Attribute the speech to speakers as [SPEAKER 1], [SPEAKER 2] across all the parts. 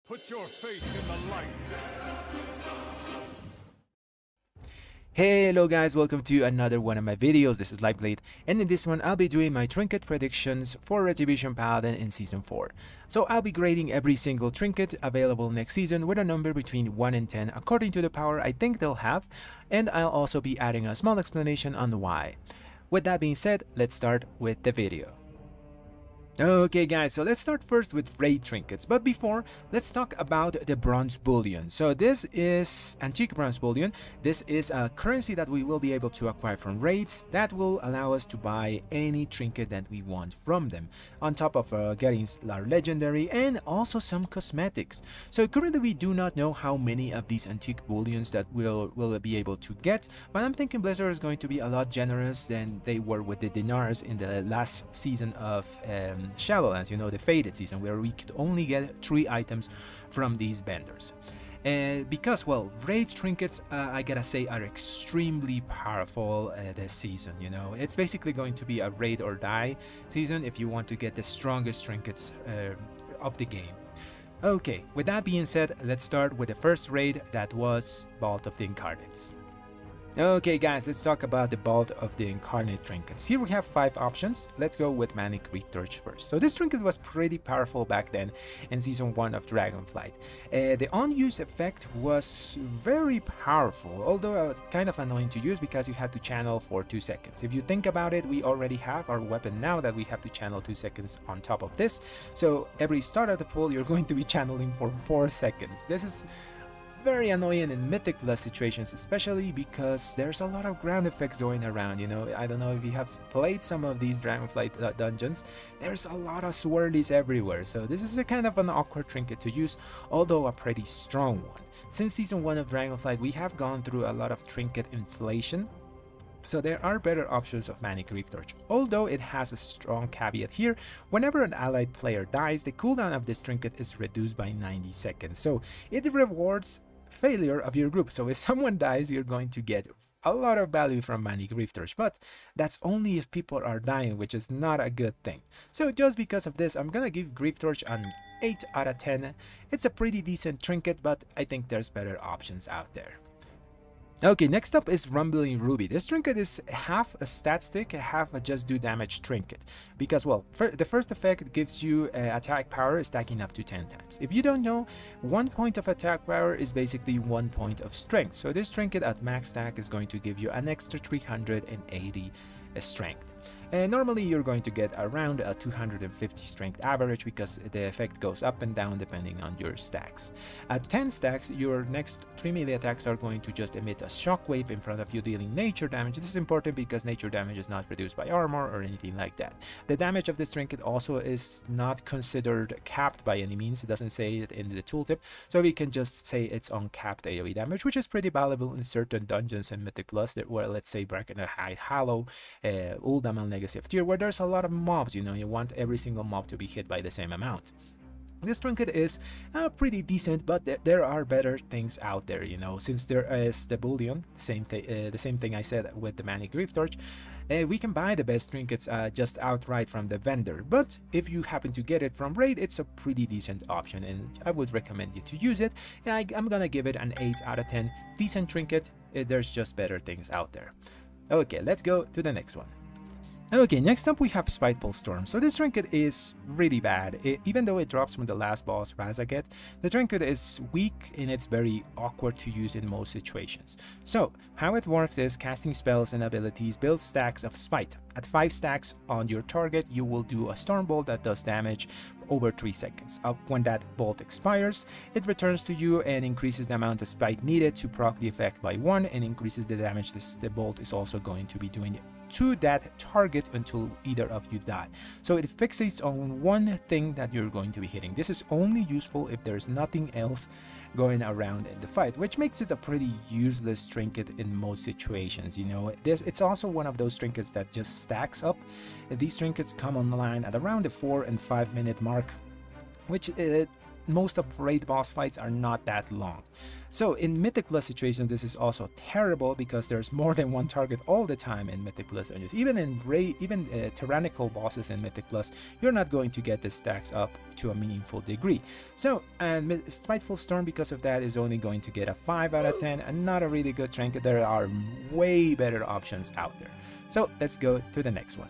[SPEAKER 1] Put your faith in the light.
[SPEAKER 2] Hello guys, welcome to another one of my videos. This is Lightblade, and in this one I'll be doing my trinket predictions for Retribution Paladin in Season 4. So I'll be grading every single trinket available next season with a number between 1 and 10 according to the power I think they'll have, and I'll also be adding a small explanation on the why. With that being said, let's start with the video. Okay guys, so let's start first with raid trinkets, but before, let's talk about the bronze bullion. So this is antique bronze bullion. This is a currency that we will be able to acquire from raids that will allow us to buy any trinket that we want from them, on top of getting our legendary and also some cosmetics. So currently we do not know how many of these antique bullions that we'll be able to get, but I'm thinking Blizzard is going to be a lot generous than they were with the dinars in the last season of Shadowlands, you know, the faded season, where we could only get 3 items from these vendors. Because, well, raid trinkets, I gotta say, are extremely powerful this season. You know, it's basically going to be a raid or die season if you want to get the strongest trinkets of the game. Okay, with that being said, let's start with the first raid, that was Vault of the Incarnates. Okay guys, let's talk about the Bault of the Incarnate trinkets. Here we have 5 options. Let's go with Manic Research first. So this trinket was pretty powerful back then in Season 1 of Dragonflight. The on-use effect was very powerful, although kind of annoying to use because you had to channel for 2 seconds. If you think about it, we already have our weapon now that we have to channel 2 seconds on top of this. So every start of the pull, you're going to be channeling for 4 seconds. This is very annoying in Mythic Plus situations, especially because there's a lot of ground effects going around. You know, I don't know if you have played some of these Dragonflight dungeons, there's a lot of swirlies everywhere, so this is a kind of an awkward trinket to use, although a pretty strong one. Since Season 1 of Dragonflight, we have gone through a lot of trinket inflation, so there are better options of Manic Research, although it has a strong caveat here. Whenever an allied player dies, the cooldown of this trinket is reduced by 90 seconds, so it rewards failure of your group. So if someone dies, you're going to get a lot of value from Manic Research, but that's only if people are dying, which is not a good thing. So just because of this, I'm gonna give Grief Torch an 8 out of 10. It's a pretty decent trinket, but I think there's better options out there. Okay, next up is Rumbling Ruby. This trinket is half a stat stick, half a just do damage trinket. Because, well, the first effect gives you attack power stacking up to 10 times. If you don't know, 1 point of attack power is basically 1 point of strength. So this trinket at max stack is going to give you an extra 380 strength. And normally you're going to get around a 250 strength average because the effect goes up and down depending on your stacks. At 10 stacks, your next 3 melee attacks are going to just emit a shockwave in front of you, dealing nature damage. This is important because nature damage is not reduced by armor or anything like that. The damage of this trinket also is not considered capped by any means. It doesn't say it in the tooltip, so we can just say it's uncapped AoE damage, which is pretty valuable in certain dungeons in Mythic Plus, where, let's say, Brackenheight Hollow, Ulman Legacy of Tier, where there's a lot of mobs. You know, you want every single mob to be hit by the same amount. This trinket is pretty decent, but there are better things out there. You know, since there is the Bullion, the same thing I said with the Manic Grief Torch, we can buy the best trinkets just outright from the vendor. But if you happen to get it from raid, it's a pretty decent option, and I would recommend you to use it. I'm gonna give it an 8 out of 10. Decent trinket. There's just better things out there. Okay, let's go to the next one. Okay, next up we have Spiteful Storm. So this trinket is really bad. Even though it drops from the last boss, Razaget, the trinket is weak and it's very awkward to use in most situations. So how it works is casting spells and abilities build stacks of spite. At 5 stacks on your target, you will do a Storm Bolt that does damage over 3 seconds. When that bolt expires, it returns to you and increases the amount of spite needed to proc the effect by 1 and increases the damage the bolt is also going to be doing to that target until either of you die. So it fixates on one thing that you're going to be hitting. This is only useful if there's nothing else going around in the fight, which makes it a pretty useless trinket in most situations. You know, it's also one of those trinkets that just stacks up. These trinkets come online at around the 4 and 5 minute mark, which most of raid boss fights are not that long. So in Mythic Plus situations, this is also terrible because there's more than one target all the time in Mythic Plus dungeons. Even in tyrannical bosses in Mythic Plus, you're not going to get the stacks up to a meaningful degree. So, and Spiteful Storm, because of that, is only going to get a 5 out of 10, and not a really good trinket. There are way better options out there. So let's go to the next one.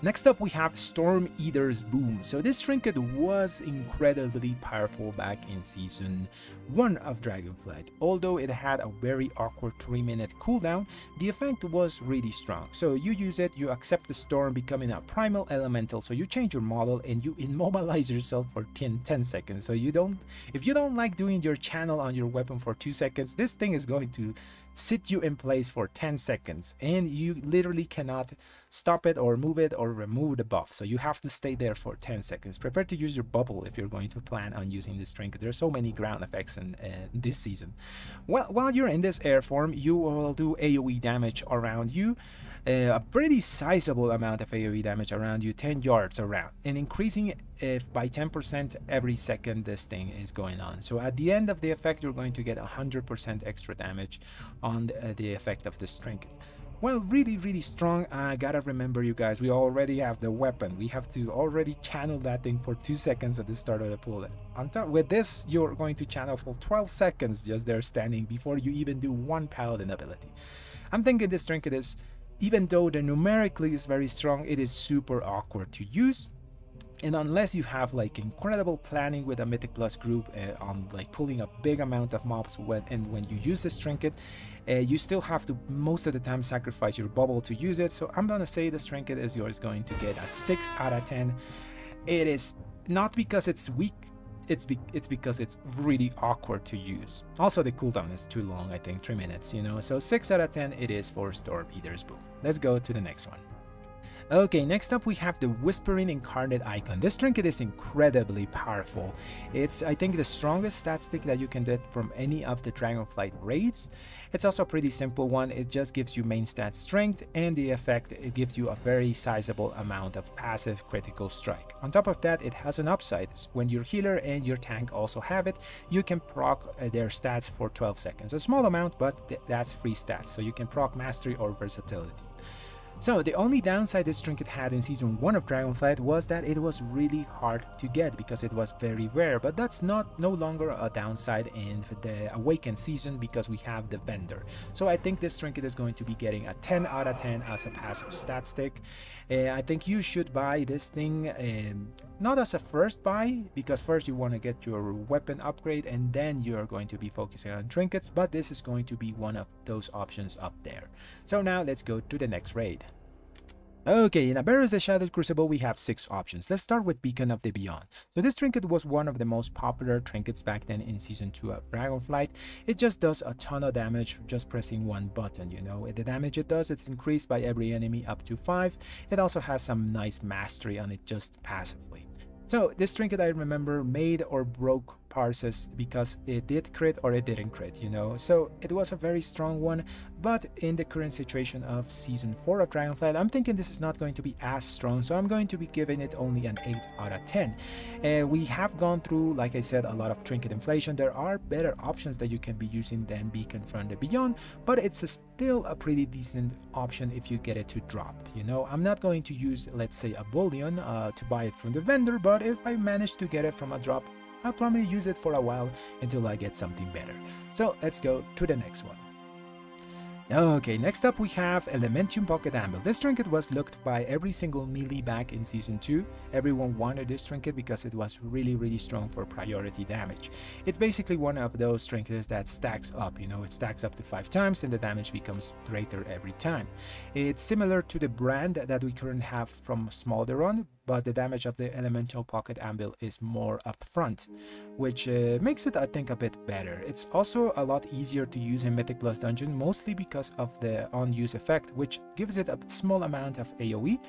[SPEAKER 2] Next up we have Storm Eater's Boom. So this trinket was incredibly powerful back in Season 1 of Dragonflight. Although it had a very awkward 3-minute cooldown, the effect was really strong. So you use it, you accept the storm, becoming a primal elemental, so you change your model and you immobilize yourself for 10 seconds. So if you don't like doing your channel on your weapon for 2 seconds, this thing is going to sit you in place for 10 seconds and you literally cannot stop it or move it or remove the buff. So you have to stay there for 10 seconds. Prepare to use your bubble if you're going to plan on using this trinket. There's so many ground effects in this season. Well, while you're in this air form, you will do AoE damage around you. A pretty sizable amount of AoE damage around you, 10 yards around, and increasing by 10% every second this thing is going on. So at the end of the effect, you're going to get 100% extra damage on the effect of this trinket. Well, really strong. I gotta remember, you guys, we already have the weapon. We have to already channel that thing for 2 seconds at the start of the pull. On top with this, you're going to channel for 12 seconds just there standing before you even do one paladin ability. I'm thinking this trinket is, even though the numerically is very strong, it is super awkward to use. And unless you have like incredible planning with a Mythic Plus group on like pulling a big amount of mobs when you use this trinket, you still have to most of the time sacrifice your bubble to use it. So I'm gonna say this trinket is yours going to get a 6 out of 10. It is not because it's weak, it's because it's really awkward to use. Also the cooldown is too long, I think 3 minutes, you know. So 6 out of 10 it is for Storm Eater's Boom. Let's go to the next one. Okay, next up we have the Whispering Incarnate icon. This trinket is incredibly powerful. It's, I think, the strongest stat stick that you can get from any of the Dragonflight raids. It's also a pretty simple one. It just gives you main stat strength, and the effect, it gives you a very sizable amount of passive critical strike. On top of that, it has an upside. When your healer and your tank also have it, you can proc their stats for 12 seconds. A small amount, but that's free stats, so you can proc mastery or versatility. So the only downside this trinket had in Season 1 of Dragonflight was that it was really hard to get because it was very rare, but that's no longer a downside in the Awakened season because we have the vendor. So I think this trinket is going to be getting a 10 out of 10 as a passive stat stick. I think you should buy this thing not as a first buy, because first you want to get your weapon upgrade and then you're going to be focusing on trinkets, but this is going to be one of those options up there. So now let's go to the next raid. Okay, in Aerus the Shattered Crucible we have 6 options. Let's start with Beacon of the Beyond. So this trinket was one of the most popular trinkets back then in Season 2 of Dragonflight. It just does a ton of damage just pressing one button, you know. The damage it does, it's increased by every enemy up to 5. It also has some nice mastery on it just passively. So this trinket, I remember, made or broke parses because it did crit or it didn't crit, you know. So it was a very strong one, but in the current situation of Season 4 of Dragonflight, I'm thinking this is not going to be as strong, so I'm going to be giving it only an 8 out of 10. We have gone through, like I said, a lot of trinket inflation. There are better options that you can be using than Beacon from the Beyond, but it's still a pretty decent option if you get it to drop, you know. I'm not going to use, let's say, a Bullion to buy it from the vendor, but if I manage to get it from a drop, I'll probably use it for a while until I get something better. So let's go to the next one. Okay, next up we have Elementium Pocket Ambil. This trinket was looked by every single melee back in Season 2. Everyone wanted this trinket because it was really strong for priority damage. It's basically one of those trinkets that stacks up, you know, it stacks up to 5 times and the damage becomes greater every time. It's similar to the brand that we currently have from Smolderon, but the damage of the Elemental Pocket Ambil is more upfront, which makes it, I think, a bit better. It's also a lot easier to use in Mythic Plus Dungeon, mostly because of the on-use effect, which gives it a small amount of AoE,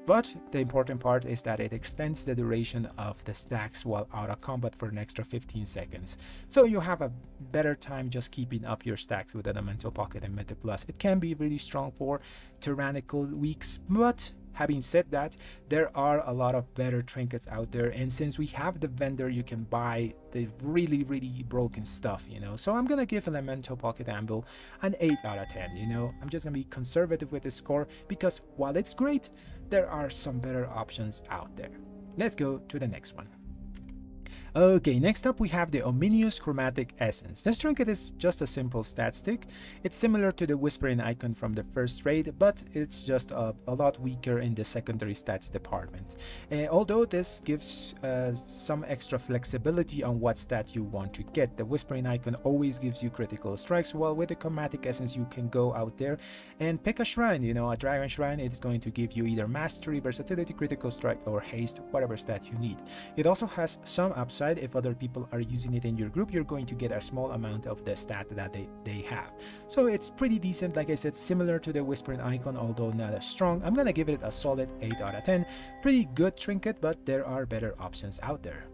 [SPEAKER 2] but the important part is that it extends the duration of the stacks while out of combat for an extra 15 seconds. So you have a better time just keeping up your stacks with Elemental Pocket and Mythic Plus. It can be really strong for tyrannical weeks, but having said that, there are a lot of better trinkets out there, and since we have the vendor, you can buy the really broken stuff, you know. So I'm gonna give Elemental Pocket Ambil an 8 out of 10, you know. I'm just gonna be conservative with the score because while it's great, there are some better options out there. Let's go to the next one. Okay, next up we have the ominous Chromatic Essence. This trinket is just a simple stat stick. It's similar to the Whispering Icon from the first raid, but it's just a lot weaker in the secondary stats department. Although this gives some extra flexibility on what stat you want to get. The Whispering Icon always gives you critical strikes, while with the Chromatic Essence you can go out there and pick a shrine, you know, a dragon shrine. It's going to give you either mastery, versatility, critical strike, or haste, whatever stat you need. It also has some upside. If other people are using it in your group, you're going to get a small amount of the stat that they have. So it's pretty decent, like I said, similar to the Whispering Icon, although not as strong. I'm gonna give it a solid 8 out of 10. Pretty good trinket, but there are better options out there.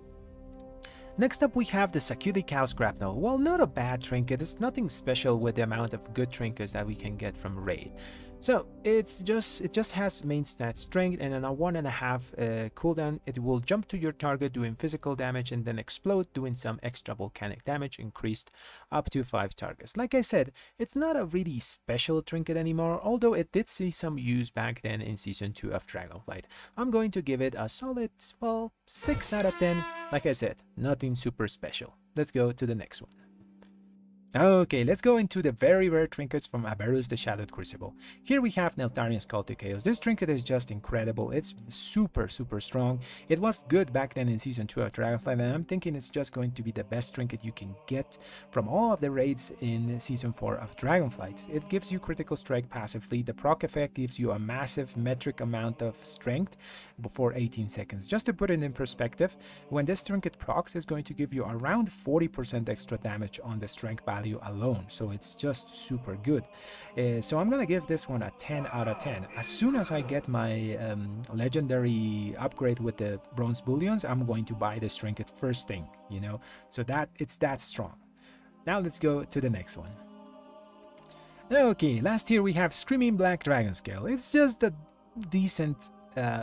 [SPEAKER 2] Next up we have the Sakuli Cow's Grapnel. Well, not a bad trinket, it's nothing special with the amount of good trinkets that we can get from raid. So it just has main stat strength, and on a 1.5 cooldown it will jump to your target doing physical damage and then explode, doing some extra volcanic damage increased up to 5 targets. Like I said, it's not a really special trinket anymore, although it did see some use back then in season 2 of Dragonflight. I'm going to give it a solid, well, 6 out of 10. Like I said, nothing super special. Let's go to the next one. Okay, let's go into the very rare trinkets from Aerus the Shadowed Crucible. Here we have Neltharian's Call to Chaos. This trinket is just incredible. It's super strong. It was good back then in season 2 of Dragonflight, and I'm thinking it's just going to be the best trinket you can get from all of the raids in season 4 of Dragonflight. It gives you critical strike passively. The proc effect gives you a massive metric amount of strength before 18 seconds. Just to put it in perspective, when this trinket procs, is going to give you around 40% extra damage on the strength value alone, so it's just super good. So I'm gonna give this one a 10 out of 10. As soon as I get my legendary upgrade with the bronze bullions, I'm going to buy this trinket first thing, you know, so that it's that strong. Now let's go to the next one. Okay, last here we have Screaming Black Dragon Scale. It's just a decent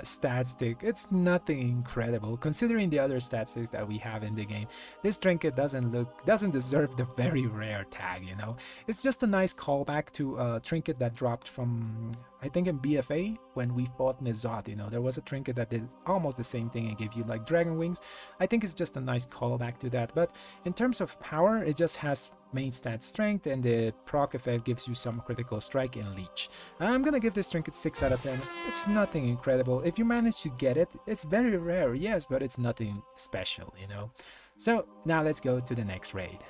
[SPEAKER 2] stat stick. It's nothing incredible considering the other stat sticks that we have in the game. This trinket doesn't deserve the very rare tag, you know. It's just a nice callback to a trinket that dropped from, I think, in BFA when we fought Nizot. You know, there was a trinket that did almost the same thing and gave you like dragon wings. I think it's just a nice callback to that, but in terms of power, it just has main stat strength, and the proc effect gives you some critical strike and leech. I'm gonna give this trinket 6 out of 10. It's nothing incredible. If you manage to get it, it's very rare, yes, but it's nothing special, you know. So now let's go to the next raid.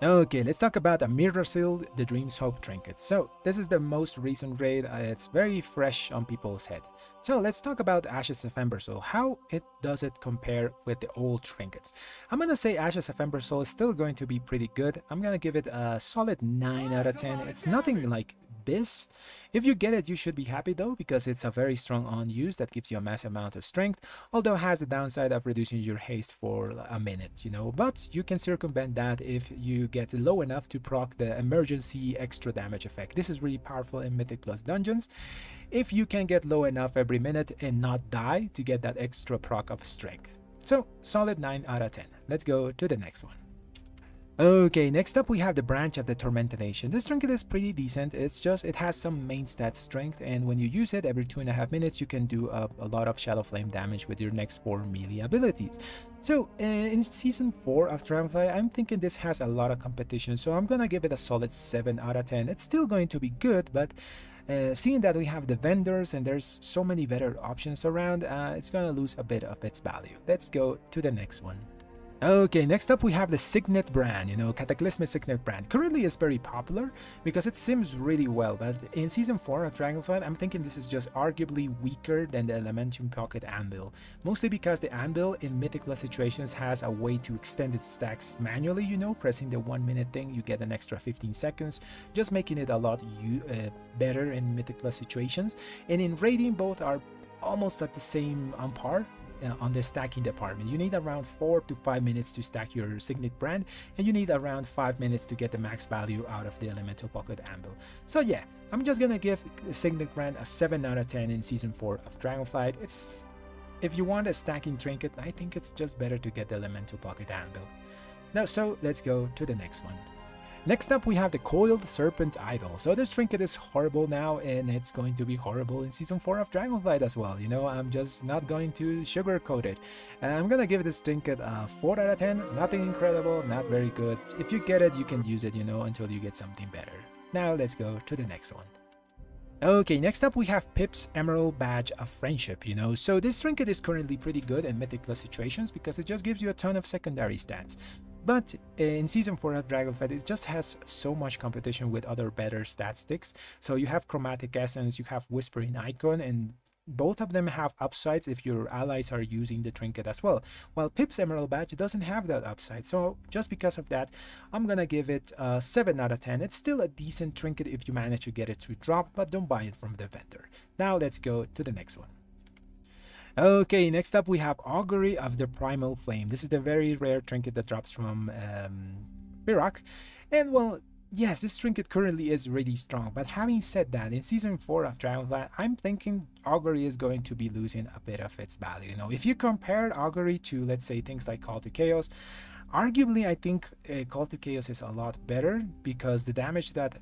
[SPEAKER 2] Okay, let's talk about Amirasil, the Dream's Hope trinket. So this is the most recent raid. It's very fresh on people's head. So let's talk about Ashes of Embersoul. How does it compare with the old trinkets? I'm gonna say Ashes of Embersoul is still going to be pretty good. I'm gonna give it a solid 9 out of 10. It's nothing like this. If you get it, you should be happy though, because it's a very strong on use that gives you a massive amount of strength, although it has the downside of reducing your haste for a minute, you know, but you can circumvent that if you get low enough to proc the emergency extra damage effect. This is really powerful in Mythic Plus dungeons if you can get low enough every minute and not die to get that extra proc of strength. So solid 9 out of 10. Let's go to the next one. Okay, next up we have the Branch of the Tormented Nation. This trinket is pretty decent. It's just, it has some main stat strength, and when you use it every 2.5 minutes, you can do a lot of Shadow Flame damage with your next 4 melee abilities. So in season 4 of Dragonflight, I'm thinking this has a lot of competition, so I'm gonna give it a solid 7 out of 10. It's still going to be good, but seeing that we have the vendors and there's so many better options around, it's gonna lose a bit of its value. Let's go to the next one. Okay, next up we have the Signet Brand, Cataclysmic Signet Brand. Currently it's very popular because it seems really well, but in Season 4 of Dragonflight, I'm thinking this is just arguably weaker than the Elementum Pocket Ambil. Mostly because the Ambil in Mythic Plus situations has a way to extend its stacks manually, pressing the 1 minute thing, you get an extra 15 seconds, just making it a lot better in Mythic Plus situations. And in Raiding, both are almost at the same on par. On the stacking department, you need around 4 to 5 minutes to stack your Signet Brand, and you need around 5 minutes to get the max value out of the Elemental Pocket Ambil. So yeah, I'm just gonna give Signet Brand a 7 out of 10 in Season 4 of Dragonflight. If you want a stacking trinket, I think it's just better to get the Elemental Pocket Ambil. Now, so let's go to the next one. Next up we have the Coiled Serpent Idol. So this trinket is horrible now, and it's going to be horrible in Season 4 of Dragonflight as well. I'm just not going to sugarcoat it. I'm gonna give this trinket a 4 out of 10. Nothing incredible, not very good. If you get it, you can use it, until you get something better. Now let's go to the next one. Okay, next up we have Pip's Emerald Badge of Friendship, So this trinket is currently pretty good in Mythic Plus situations because it just gives you a ton of secondary stats. But in Season 4 of Dragonflight, it just has so much competition with other better stat sticks. So you have Chromatic Essence, you have Whispering Icon, and both of them have upsides if your allies are using the trinket as well. While Pip's Emerald Badge doesn't have that upside. So just because of that, I'm gonna give it a 7 out of 10. It's still a decent trinket if you manage to get it to drop, but don't buy it from the vendor. Now let's go to the next one. Okay, next up we have Augury of the Primal Flame. This is the very rare trinket that drops from Birak. And well, yes, this trinket currently is really strong. But having said that, in Season 4 of Dragonflight, I'm thinking Augury is going to be losing a bit of its value. If you compare Augury to, let's say, things like Call to Chaos, arguably I think Call to Chaos is a lot better because the damage that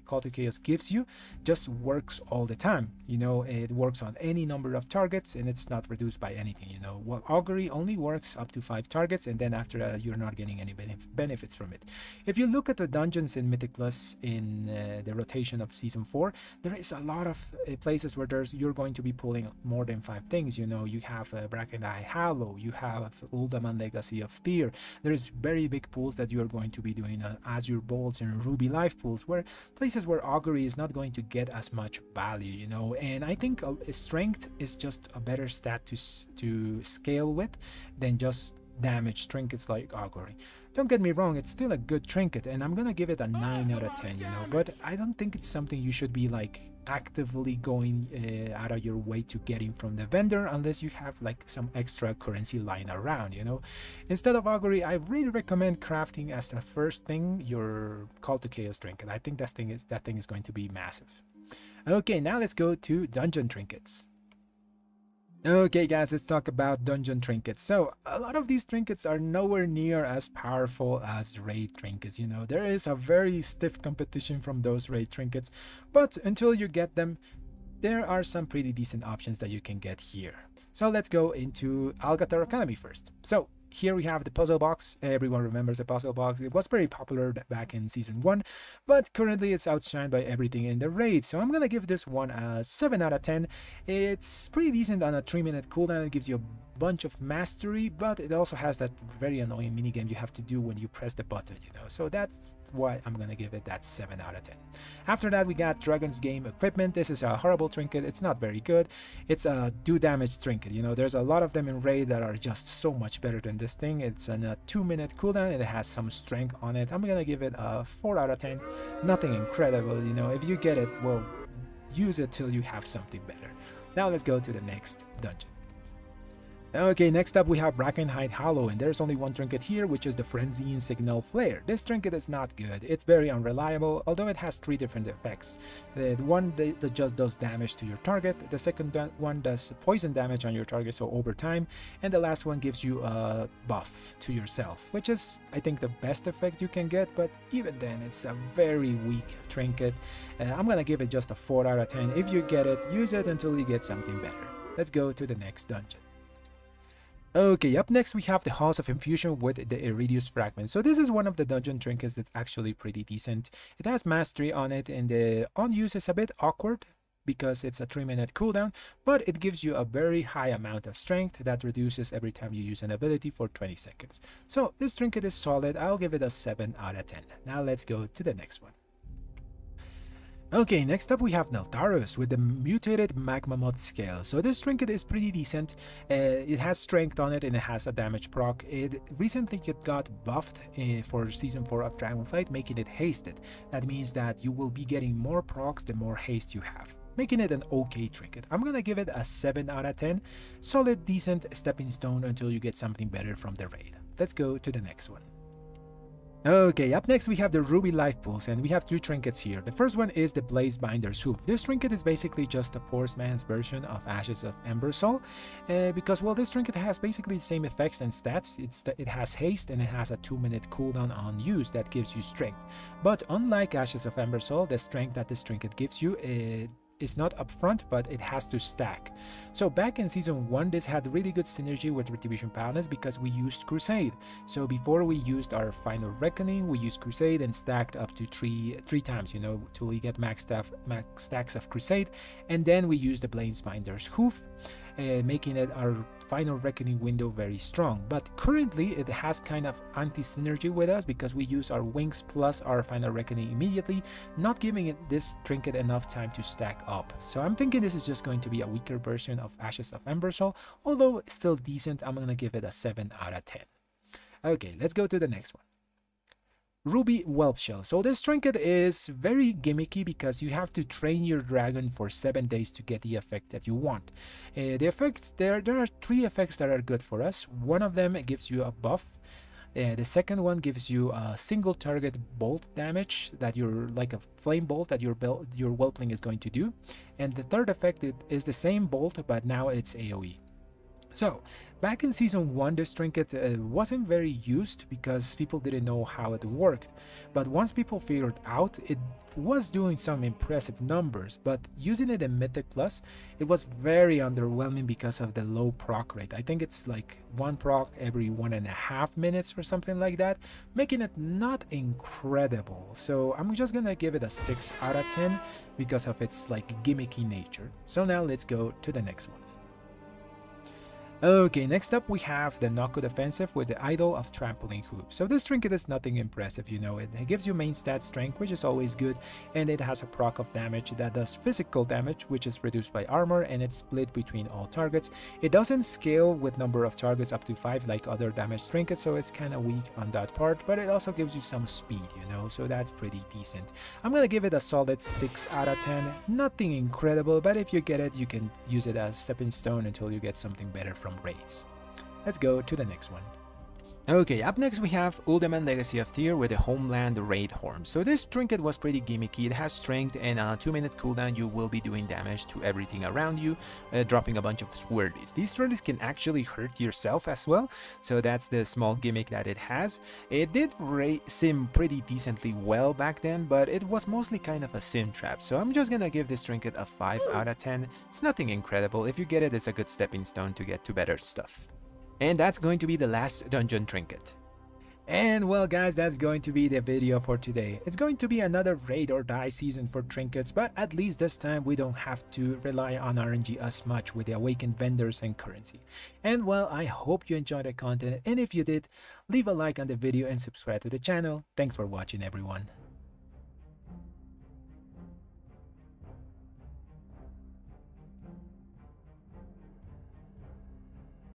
[SPEAKER 2] Call to Chaos gives you just works all the time. It works on any number of targets and it's not reduced by anything. While Augury only works up to 5 targets, and then after that you're not getting any benefits from it. If you look at the dungeons in Mythic Plus in the rotation of Season 4, there is a lot of places where you're going to be pulling more than 5 things. You have Brackenheight Hollow, you have Ulman Legacy of Tyr. There's very big pools that you're going to be doing Azure Bolts and Ruby Life pools, where places where Augury is not going to get as much value, and I think strength is just a better stat to scale with than just damage trinkets like Augury. Don't get me wrong, it's still a good trinket, and I'm gonna give it a 9 out of 10, but I don't think it's something you should be like actively going out of your way to getting from the vendor unless you have like some extra currency lying around. Instead of Augury, I really recommend crafting as the first thing your Call to Chaos trinket. I think that thing is going to be massive. Okay, now let's go to dungeon trinkets. Okay guys, let's talk about dungeon trinkets. So a lot of these trinkets are nowhere near as powerful as raid trinkets. There is a very stiff competition from those raid trinkets, but until you get them, there are some pretty decent options that you can get here. So let's go into Alatar Economy first. So here we have the puzzle box. Everyone remembers the puzzle box. It was very popular back in Season 1, but currently it's outshined by everything in the raid. So I'm gonna give this one a 7 out of 10. It's pretty decent on a 3-minute cooldown. It gives you a bunch of mastery, but it also has that very annoying minigame you have to do when you press the button, So that's why I'm gonna give it that 7 out of 10. After that, we got Dragon's Game Equipment. This is a horrible trinket. It's not very good. It's a do damage trinket. There's a lot of them in raid that are just so much better than this thing. It's on a 2-minute cooldown and it has some strength on it. I'm gonna give it a 4 out of 10. Nothing incredible. If you get it, well, use it till you have something better. Now let's go to the next dungeon. Okay, next up we have Brackenheight Hollow, and there's only one trinket here, which is the Frenzy Signal Flare. This trinket is not good. It's very unreliable, although it has 3 different effects. The one that just does damage to your target, the second one does poison damage on your target, so over time, and the last one gives you a buff to yourself, which is, I think, the best effect you can get, but even then, it's a very weak trinket. I'm gonna give it just a 4 out of 10. If you get it, use it until you get something better. Let's go to the next dungeon. Okay, up next we have the Halls of Infusion with the Iridius Fragment. So this is one of the dungeon trinkets that's actually pretty decent. It has mastery on it, and the on use is a bit awkward. because it's a 3-minute cooldown, but it gives you a very high amount of strength that reduces every time you use an ability for 20 seconds. So this trinket is solid. I'll give it a 7 out of 10. Now let's go to the next one. Okay, next up we have Nautilus with the mutated magma mod scale. So this trinket is pretty decent. It has strength on it and it has a damage proc. It recently got buffed for season 4 of Dragonflight, making it hasted. That means that you will be getting more procs the more haste you have, making it an okay trinket. I'm gonna give it a 7 out of 10. Solid, decent stepping stone until you get something better from the raid. Let's go to the next one. Okay, up next we have the Ruby Life Pulse, and we have 2 trinkets here. The first one is the Blazebinder's Hoof. This trinket is basically just a poor man's version of Ashes of Embersoul, because, well, this trinket has basically the same effects and stats. It has haste and it has a 2-minute cooldown on use that gives you strength. But unlike Ashes of Embersoul, the strength that this trinket gives you is not upfront, but it has to stack. So back in season 1, this had really good synergy with Retribution Paladins because we used Crusade. So before we used our final reckoning, we used Crusade and stacked up to three times, you know, till we get max stacks of Crusade, and then we used the Blazebinder's Hoof, making it our final reckoning window very strong. But currently it has kind of anti-synergy with us because we use our wings plus our final reckoning immediately, not giving it this trinket enough time to stack up. So I'm thinking this is just going to be a weaker version of Ashes of Embersoul, although still decent. I'm gonna give it a 7 out of 10. Okay, let's go to the next one. Ruby Welp Shell. So this trinket is very gimmicky because you have to train your dragon for 7 days to get the effect that you want. The effects, there are 3 effects that are good for us. One of them gives you a buff. The second one gives you a single target bolt damage that you're like a flame bolt that your whelpling is going to do. And the third effect is the same bolt, but now it's AoE. So, back in season 1, this trinket wasn't very used because people didn't know how it worked. But once people figured out, it was doing some impressive numbers. But using it in Mythic Plus, it was very underwhelming because of the low proc rate. I think it's like 1 proc every 1.5 minutes or something like that, making it not incredible. So I'm just gonna give it a 6 out of 10 because of its like gimmicky nature. So now let's go to the next one. Okay, next up we have the Noco Defensive with the Idol of Trampling Hoof. So this trinket is nothing impressive, you know. It gives you main stat strength, which is always good, and it has a proc of damage that does physical damage, which is reduced by armor, and it's split between all targets. It doesn't scale with number of targets up to 5 like other damage trinkets, so it's kind of weak on that part, but it also gives you some speed, you know, so that's pretty decent. I'm gonna give it a solid 6 out of 10. Nothing incredible, but if you get it, you can use it as stepping stone until you get something better from raids. Let's go to the next one. Okay, up next we have Ulman Legacy of Tyr with the Homeland Raid Horn. So this trinket was pretty gimmicky. It has strength, and on a 2-minute cooldown you will be doing damage to everything around you, dropping a bunch of swirlies. These swirlies can actually hurt yourself as well, so that's the small gimmick that it has. It did sim pretty decently well back then, but it was mostly kind of a sim trap, so I'm just gonna give this trinket a 5 out of 10. It's nothing incredible. If you get it, it's a good stepping stone to get to better stuff. And that's going to be the last dungeon trinket. And well guys, that's going to be the video for today. It's going to be another raid or die season for trinkets, but at least this time we don't have to rely on RNG as much with the awakened vendors and currency. And well, I hope you enjoyed the content, and if you did, leave a like on the video and subscribe to the channel. Thanks for watching everyone.